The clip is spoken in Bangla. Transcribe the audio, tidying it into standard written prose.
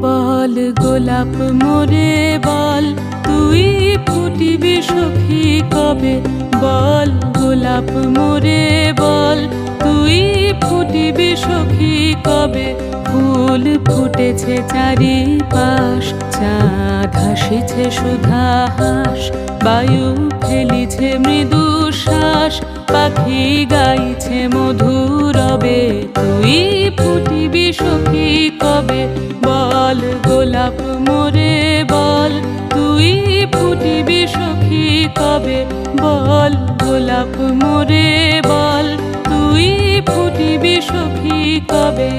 বল গোলাপ মোরে বল, তুই ফুটিবি সখী কবে? বল গোলাপ মোরে বল, তুই ফুটিবি সখী কবে? ফুল ফুটেছে চারিপাশ, চাঁদ হাসিছে সুধা হাস, বায়ু ফেলিছে মৃদু শ্বাস, পাখি গাইছে মধুরবে। তুই ফুটিবি সখী কবে? বল গোলাপ মোরে বল, তুই ফুটিবি সখী কবে? বল গোলাপ মোরে বল, তুই ফুটিবি সখী কবে?